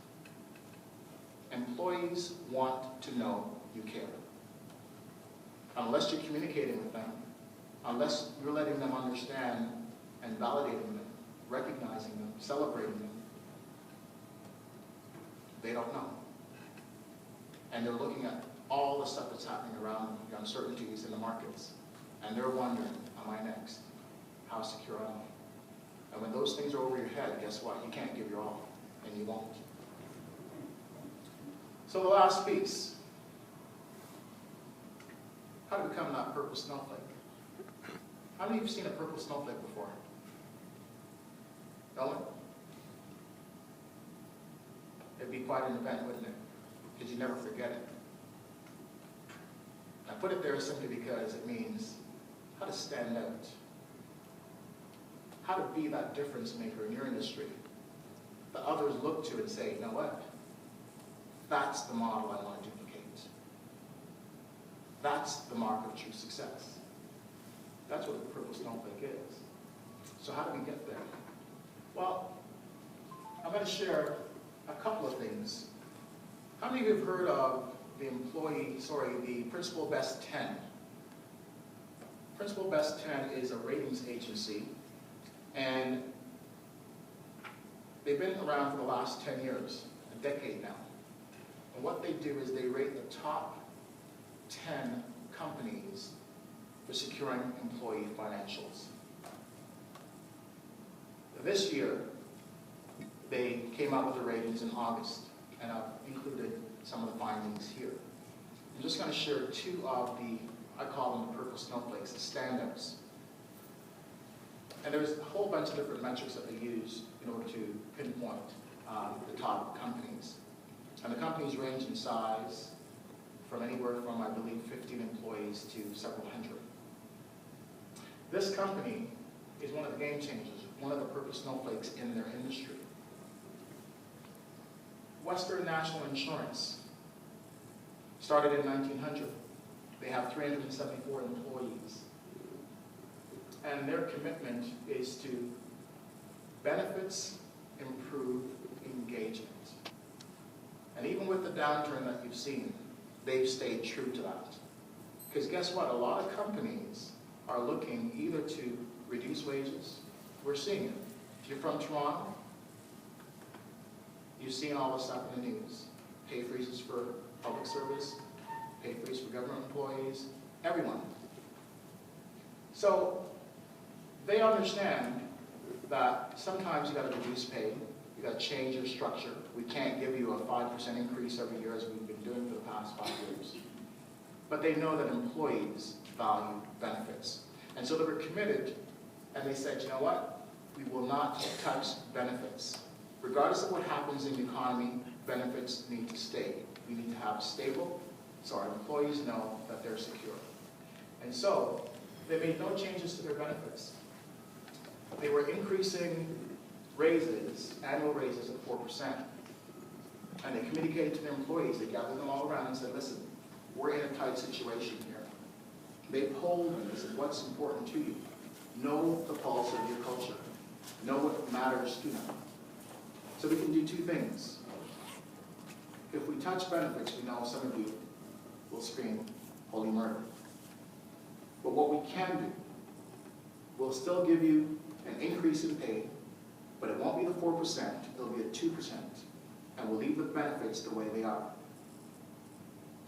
Employees want to know you care. Unless you're communicating with them, unless you're letting them understand and validating them, recognizing them, celebrating them, they don't know. And they're looking at all the stuff that's happening around them, the uncertainties in the markets, and they're wondering, am I next? How secure am I? And when those things are over your head, guess what? You can't give your all, and you won't. So the last piece, how to become that purple snowflake. How many of you have seen a purple snowflake before? No one? It'd be quite an event, wouldn't it? Because you never forget it. I put it there simply because it means how to stand out, how to be that difference maker in your industry that others look to and say, you know what? That's the model I want to duplicate. That's the mark of true success. That's what the purple snowflake is. So how do we get there? Well, I'm going to share a couple of things. How many of you have heard of the Principal Best 10? Principal Best 10 is a ratings agency, and they've been around for the last 10 years, a decade now. And what they do is they rate the top 10 companies for securing employee financials. This year, they came out with the ratings in August, and I've included some of the findings here. I'm just going to share two of the, I call them the purple snowflakes, the standouts. And there's a whole bunch of different metrics that they use in order to pinpoint the top companies. And the companies range in size from anywhere from, I believe, 15 employees to several hundred. This company is one of the game changers, one of the purple snowflakes in their industry. Western National Insurance started in 1900. They have 374 employees. And their commitment is to benefits, improve engagement. And even with the downturn that you've seen, they've stayed true to that. Because guess what? A lot of companies are looking either to reduce wages. We're seeing it. If you're from Toronto, you've seen all this stuff in the news. Pay freezes for public service, pay freeze for government employees, everyone. So they understand that sometimes you got to reduce pay, you got to change your structure. We can't give you a 5% increase every year as we've been doing for the past 5 years. But they know that employees value benefits. And so they were committed, and they said, you know what? We will not touch benefits. Regardless of what happens in the economy, benefits need to stay. We need to have stable, so our employees know that they're secure. And so they made no changes to their benefits. They were increasing raises, annual raises of 4%. And they communicated to their employees, they gathered them all around and said, listen, we're in a tight situation here. They polled them and said, what's important to you? Know the pulse of your culture. Know what matters to them. So we can do two things. If we touch benefits, we know some of you will scream, holy murder. But what we can do, we'll still give you an increase in pay, but it won't be the 4%, it'll be at 2%. And we'll leave the benefits the way they are.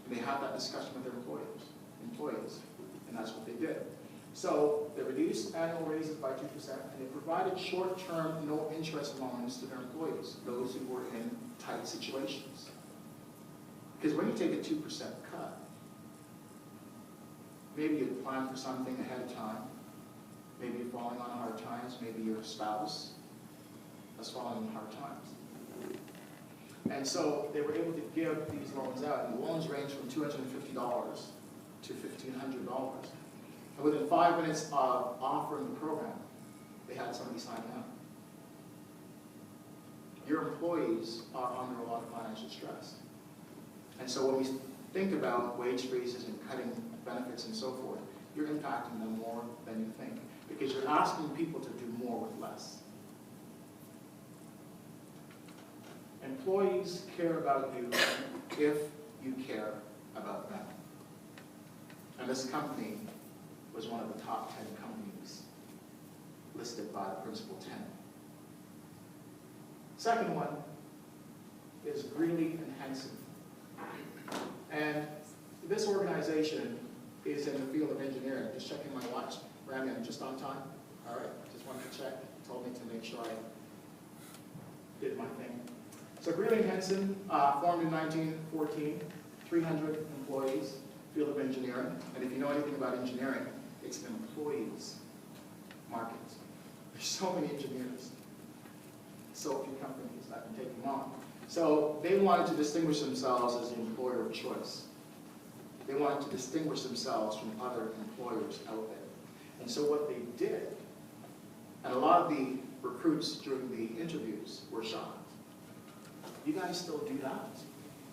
And they had that discussion with their employees, and that's what they did. So they reduced annual raises by 2%, and they provided short-term, no-interest loans to their employees, those who were in tight situations. Because when you take a 2% cut, maybe you plan for something ahead of time. Maybe you're falling on hard times. Maybe your spouse has fallen on hard times. And so they were able to give these loans out, and the loans range from $250 to $1,500. And within 5 minutes of offering the program, they had somebody signing up. Your employees are under a lot of financial stress. And so when we think about wage freezes and cutting benefits and so forth, you're impacting them more than you think, because you're asking people to do more with less. Employees care about you if you care about them. And this company was one of the top 10 companies listed by the Principal 10. Second one is Greeley and Henson. And this organization is in the field of engineering. Just checking my watch. Rami, I'm just on time? All right, just wanted to check. Told me to make sure I did my thing. So Greeley and Henson, formed in 1914, 300 employees, field of engineering. And if you know anything about engineering, it's an employees market. There's so many engineers, so few companies that can take them on. So they wanted to distinguish themselves as the employer of choice. They wanted to distinguish themselves from other employers out there. And so what they did, and a lot of the recruits during the interviews were shocked. You guys still do that?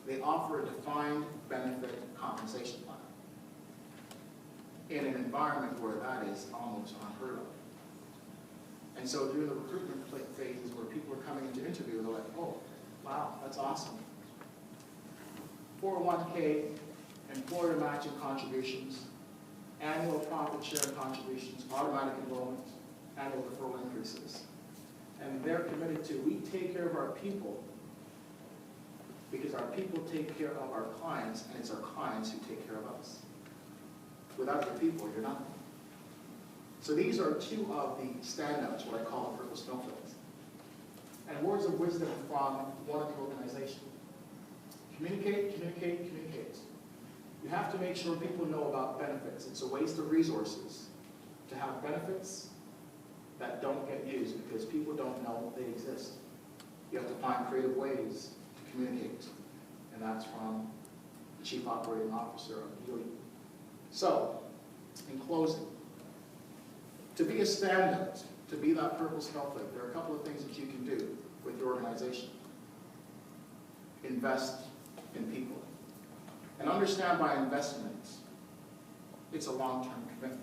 They offer a defined benefit compensation plan in an environment where that is almost unheard of. And so during the recruitment phases where people are coming into interview, they're like, oh, wow, that's awesome. 401k, employer matching contributions, annual profit share contributions, automatic enrollment, annual deferral increases. And they're committed to, we take care of our people because our people take care of our clients, and it's our clients who take care of us. Without your people, you're nothing. So these are two of the standouts, what I call the purple snowflakes. And words of wisdom from one of the organization. Communicate, communicate, communicate. You have to make sure people know about benefits. It's a waste of resources to have benefits that don't get used because people don't know they exist. You have to find creative ways to communicate. And that's from the Chief Operating Officer of Healy. So, in closing, to be a standout, to be that purple snowflake, there are a couple of things that you can do with your organization. Invest in people. And understand by investment, it's a long-term commitment.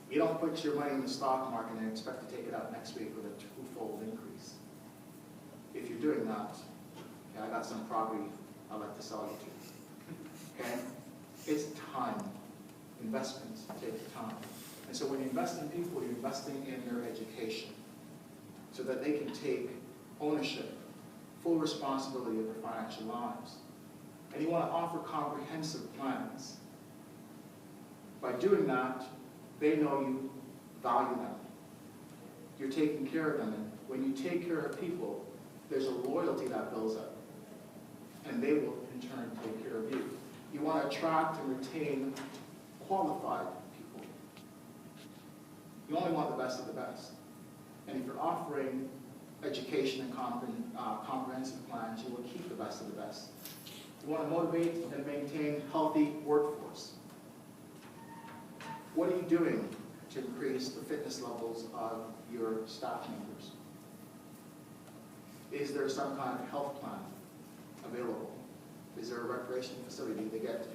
You don't put your money in the stock market and expect to take it out next week with a twofold increase. If you're doing that, okay, I got some property I'd like to sell you to. Okay? It's time. Investment takes time. And so when you invest in people, you're investing in their education so that they can take ownership, full responsibility of their financial lives. And you want to offer comprehensive plans. By doing that, they know you value them. You're taking care of them. And when you take care of people, there's a loyalty that builds up. And they will, in turn, take care of you. You want to attract and retain qualified people. You only want the best of the best. And if you're offering education and comprehensive plans, you will keep the best of the best. You want to motivate and maintain healthy workforce. What are you doing to increase the fitness levels of your staff members? Is there some kind of health plan available? Is there a recreation facility? Do they get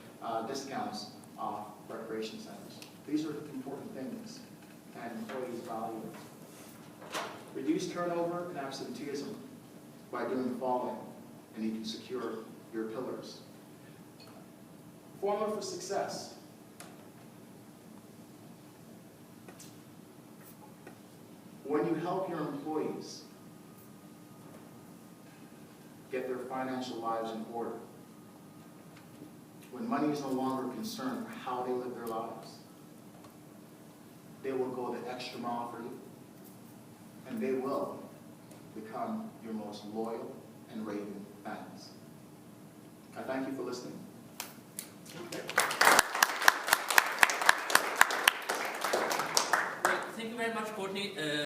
discounts off recreation centers? These are important things, and employees value it. Reduce turnover and absenteeism by doing the following, and you can secure your pillars. Formula for success. When you help your employees get their financial lives in order, when money is no longer a concern for how they live their lives, they will go the extra mile for you, and they will become your most loyal and raving fans. I thank you for listening. Thank you very much, Courtney.